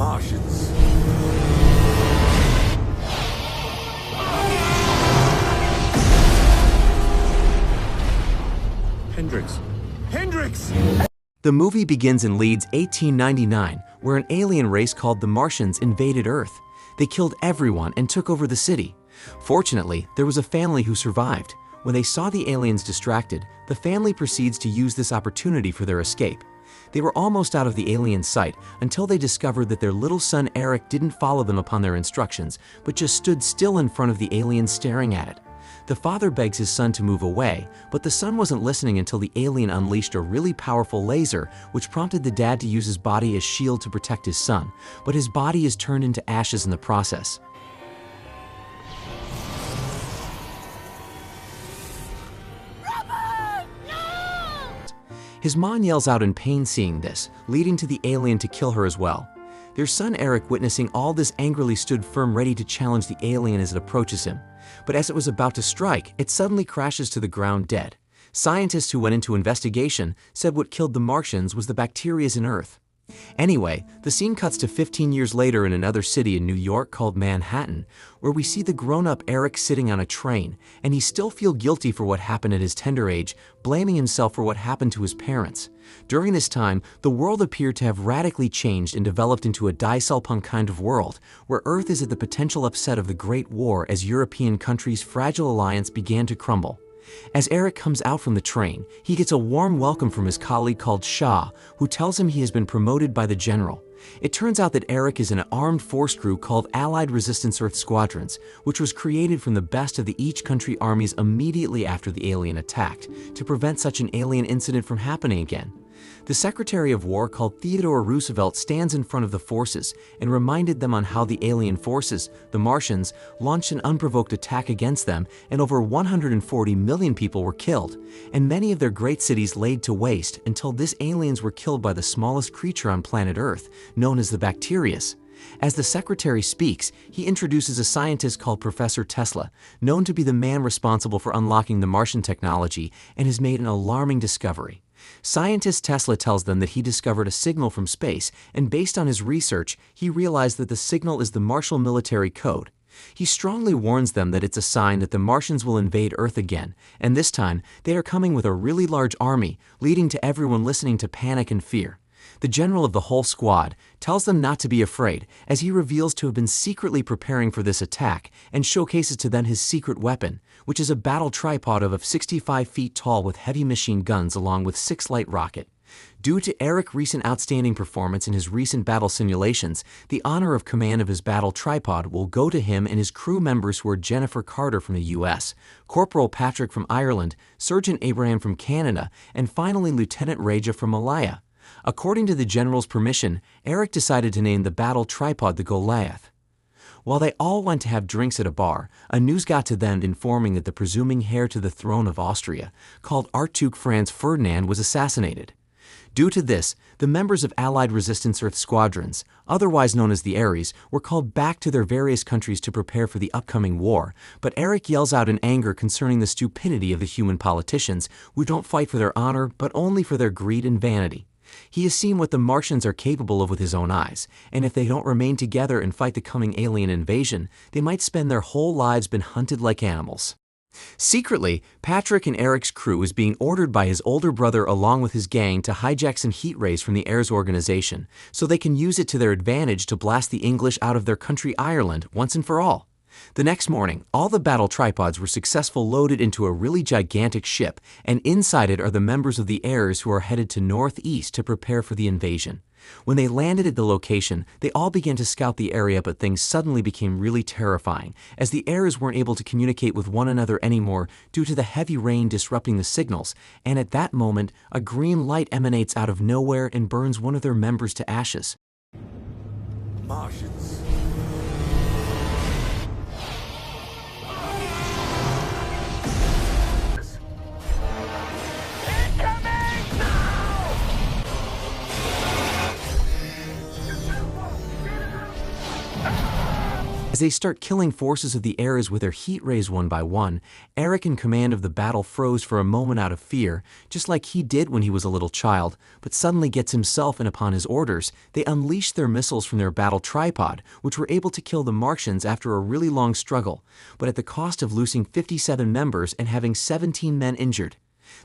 Martians. Hendrix. Hendrix! The movie begins in Leeds, 1899, where an alien race called the Martians invaded Earth. They killed everyone and took over the city. Fortunately, there was a family who survived. When they saw the aliens distracted, the family proceeds to use this opportunity for their escape. They were almost out of the alien sight until they discovered that their little son Eric didn't follow them upon their instructions, but just stood still in front of the alien staring at it. The father begs his son to move away, but the son wasn't listening until the alien unleashed a really powerful laser, which prompted the dad to use his body as shield to protect his son, but his body is turned into ashes in the process. His mom yells out in pain seeing this, leading to the alien to kill her as well. Their son Eric, witnessing all this, angrily stood firm ready to challenge the alien as it approaches him. But as it was about to strike, it suddenly crashes to the ground dead. Scientists who went into investigation said what killed the Martians was the bacteria in Earth. Anyway, the scene cuts to 15 years later in another city in New York called Manhattan, where we see the grown-up Eric sitting on a train, and he still feels guilty for what happened at his tender age, blaming himself for what happened to his parents. During this time, the world appeared to have radically changed and developed into a steampunk kind of world, where Earth is at the potential upset of the Great War as European countries' fragile alliance began to crumble. As Eric comes out from the train, he gets a warm welcome from his colleague called Shah, who tells him he has been promoted by the general. It turns out that Eric is in an armed force crew called Allied Resistance Earth Squadrons, which was created from the best of the each country armies immediately after the alien attacked, to prevent such an alien incident from happening again. The Secretary of War, called Theodore Roosevelt, stands in front of the forces and reminded them on how the alien forces, the Martians, launched an unprovoked attack against them, and over 140 million people were killed, and many of their great cities laid to waste until these aliens were killed by the smallest creature on planet Earth, known as the Bacterius. As the secretary speaks, he introduces a scientist called Professor Tesla, known to be the man responsible for unlocking the Martian technology, and has made an alarming discovery. Scientist Tesla tells them that he discovered a signal from space, and based on his research, he realized that the signal is the Martial military code. He strongly warns them that it's a sign that the Martians will invade Earth again, and this time, they are coming with a really large army, leading to everyone listening to panic and fear. The general of the whole squad tells them not to be afraid, as he reveals to have been secretly preparing for this attack and showcases to them his secret weapon, which is a battle tripod of 65 feet tall with heavy machine guns along with 6 light rocket. Due to Eric's recent outstanding performance in his recent battle simulations, the honor of command of his battle tripod will go to him and his crew members, who are Jennifer Carter from the US, Corporal Patrick from Ireland, Sergeant Abraham from Canada, and finally Lieutenant Raja from Malaya. According to the general's permission, Eric decided to name the battle tripod the Goliath. While they all went to have drinks at a bar, a news got to them informing that the presuming heir to the throne of Austria, called Archduke Franz Ferdinand, was assassinated. Due to this, the members of Allied Resistance Earth Squadrons, otherwise known as the Ares, were called back to their various countries to prepare for the upcoming war, but Eric yells out in anger concerning the stupidity of the human politicians, who don't fight for their honor but only for their greed and vanity. He has seen what the Martians are capable of with his own eyes, and if they don't remain together and fight the coming alien invasion, they might spend their whole lives being hunted like animals. Secretly, Patrick and Eric's crew is being ordered by his older brother along with his gang to hijack some heat rays from the Heirs organization, so they can use it to their advantage to blast the English out of their country Ireland once and for all. The next morning, all the battle tripods were successfully loaded into a really gigantic ship, and inside it are the members of the Heirs who are headed to northeast to prepare for the invasion. When they landed at the location, they all began to scout the area, but things suddenly became really terrifying, as the Heirs weren't able to communicate with one another anymore due to the heavy rain disrupting the signals, and at that moment, a green light emanates out of nowhere and burns one of their members to ashes. Martians. As they start killing forces of the Ares with their heat rays one by one, Eric in command of the battle froze for a moment out of fear, just like he did when he was a little child, but suddenly gets himself in upon his orders. They unleashed their missiles from their battle tripod, which were able to kill the Martians after a really long struggle, but at the cost of losing 57 members and having 17 men injured.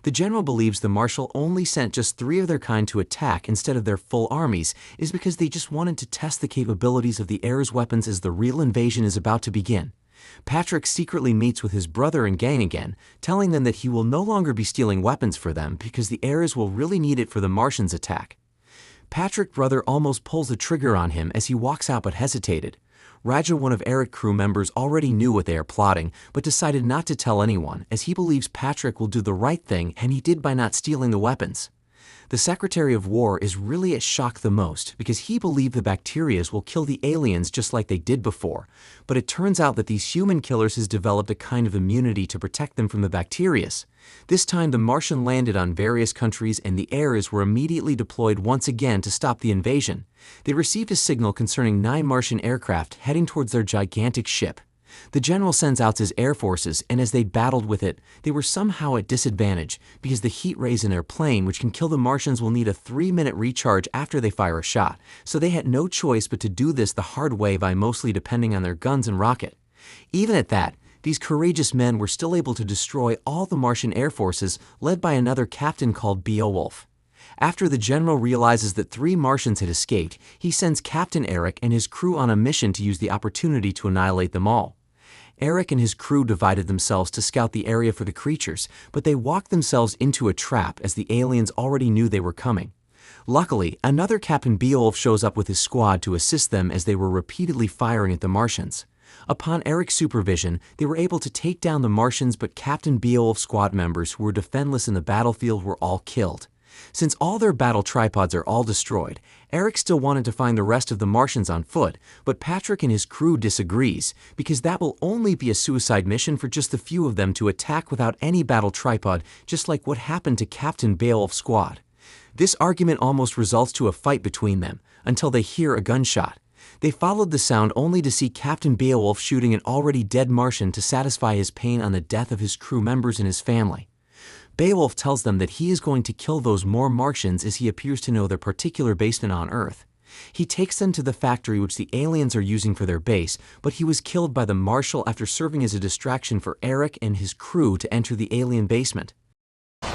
The general believes the Marshal only sent just 3 of their kind to attack instead of their full armies is because they just wanted to test the capabilities of the Ares weapons as the real invasion is about to begin. Patrick secretly meets with his brother and gang again, telling them that he will no longer be stealing weapons for them because the Ares will really need it for the Martians' attack. Patrick's brother almost pulls the trigger on him as he walks out but hesitated. Raja, one of Eric's crew members, already knew what they are plotting, but decided not to tell anyone, as he believes Patrick will do the right thing, and he did by not stealing the weapons. The Secretary of War is really at shock the most, because he believed the bacterias will kill the aliens just like they did before, but it turns out that these human killers has developed a kind of immunity to protect them from the bacterias. This time the Martian landed on various countries and the Ares were immediately deployed once again to stop the invasion. They received a signal concerning 9 Martian aircraft heading towards their gigantic ship. The general sends out his air forces, and as they battled with it, they were somehow at disadvantage because the heat rays in their plane, which can kill the Martians, will need a 3-minute recharge after they fire a shot, so they had no choice but to do this the hard way by mostly depending on their guns and rocket. Even at that, these courageous men were still able to destroy all the Martian air forces led by another captain called Beowulf. After the general realizes that 3 Martians had escaped, he sends Captain Eric and his crew on a mission to use the opportunity to annihilate them all. Eric and his crew divided themselves to scout the area for the creatures, but they walked themselves into a trap as the aliens already knew they were coming. Luckily, another Captain Beowulf shows up with his squad to assist them as they were repeatedly firing at the Martians. Upon Eric's supervision, they were able to take down the Martians, but Captain Beowulf's squad members who were defenseless in the battlefield were all killed. Since all their battle tripods are all destroyed, Eric still wanted to find the rest of the Martians on foot, but Patrick and his crew disagrees, because that will only be a suicide mission for just a few of them to attack without any battle tripod, just like what happened to Captain Beowulf's squad. This argument almost results to a fight between them, until they hear a gunshot. They followed the sound only to see Captain Beowulf shooting an already dead Martian to satisfy his pain on the death of his crew members and his family. Beowulf tells them that he is going to kill those more Martians as he appears to know their particular basement on Earth. He takes them to the factory which the aliens are using for their base, but he was killed by the Marshal after serving as a distraction for Eric and his crew to enter the alien basement. I'm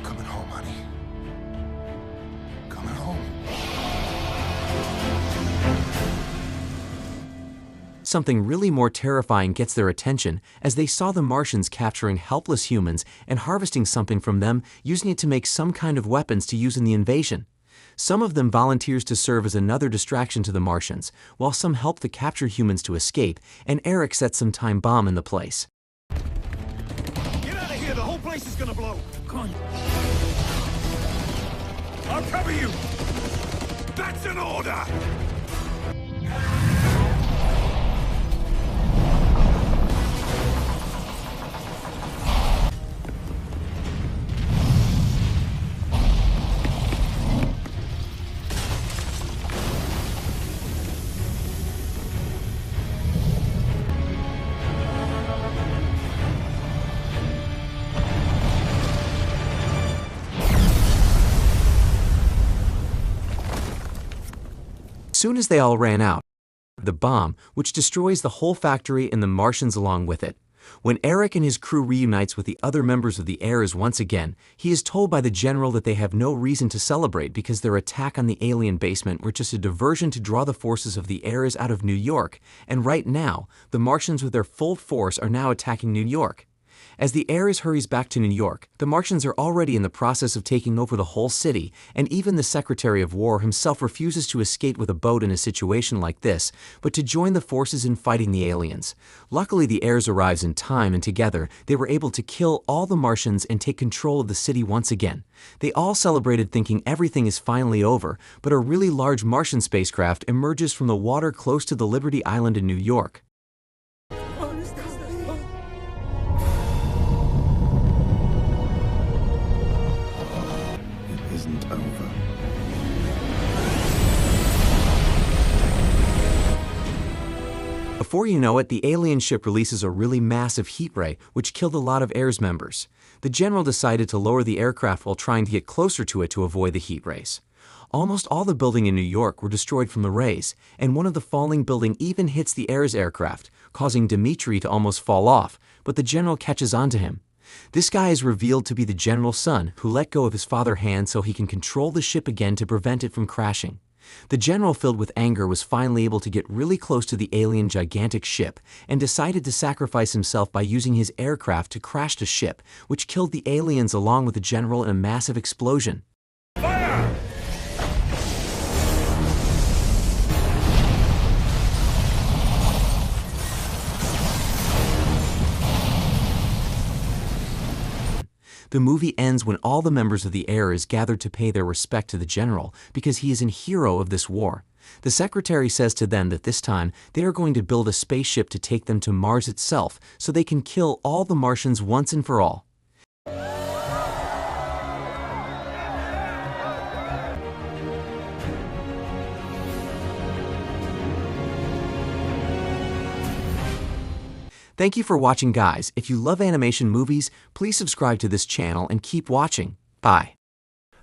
coming home, honey. Coming home. Something really more terrifying gets their attention as they saw the Martians capturing helpless humans and harvesting something from them, using it to make some kind of weapons to use in the invasion. Some of them volunteers to serve as another distraction to the Martians, while some help the captured humans to escape, and Eric sets some time bomb in the place. Get out of here! The whole place is gonna blow! Come on. I'll cover you! That's an order! Soon as they all ran out, the bomb, which destroys the whole factory and the Martians along with it. When Eric and his crew reunites with the other members of the Ares once again, he is told by the general that they have no reason to celebrate because their attack on the alien basement were just a diversion to draw the forces of the Ares out of New York, and right now, the Martians with their full force are now attacking New York. As the Ares hurries back to New York, the Martians are already in the process of taking over the whole city, and even the Secretary of War himself refuses to escape with a boat in a situation like this, but to join the forces in fighting the aliens. Luckily, the Ares arrives in time, and together, they were able to kill all the Martians and take control of the city once again. They all celebrated thinking everything is finally over, but a really large Martian spacecraft emerges from the water close to the Liberty Island in New York. Isn't Before you know it, the alien ship releases a really massive heat ray, which killed a lot of Air's members. The general decided to lower the aircraft while trying to get closer to it to avoid the heat rays. Almost all the buildings in New York were destroyed from the rays, and one of the falling buildings even hits the Air's aircraft, causing Dmitri to almost fall off, but the general catches on to him. This guy is revealed to be the general's son, who let go of his father's hand so he can control the ship again to prevent it from crashing. The general, filled with anger, was finally able to get really close to the alien gigantic ship and decided to sacrifice himself by using his aircraft to crash the ship, which killed the aliens along with the general in a massive explosion. Fire! The movie ends when all the members of the Air is gathered to pay their respect to the general because he is a hero of this war. The secretary says to them that this time they are going to build a spaceship to take them to Mars itself so they can kill all the Martians once and for all. Thank you for watching, guys. If you love animation movies, please subscribe to this channel and keep watching. Bye.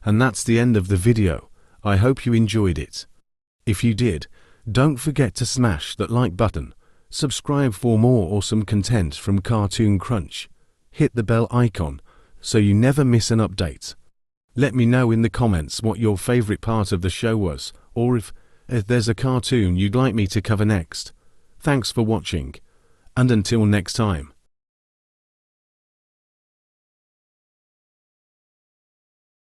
And that's the end of the video. I hope you enjoyed it. If you did, don't forget to smash that like button, subscribe for more awesome content from Cartoon Crunch, hit the bell icon so you never miss an update. Let me know in the comments what your favorite part of the show was, or if there's a cartoon you'd like me to cover next. Thanks for watching. And until next time.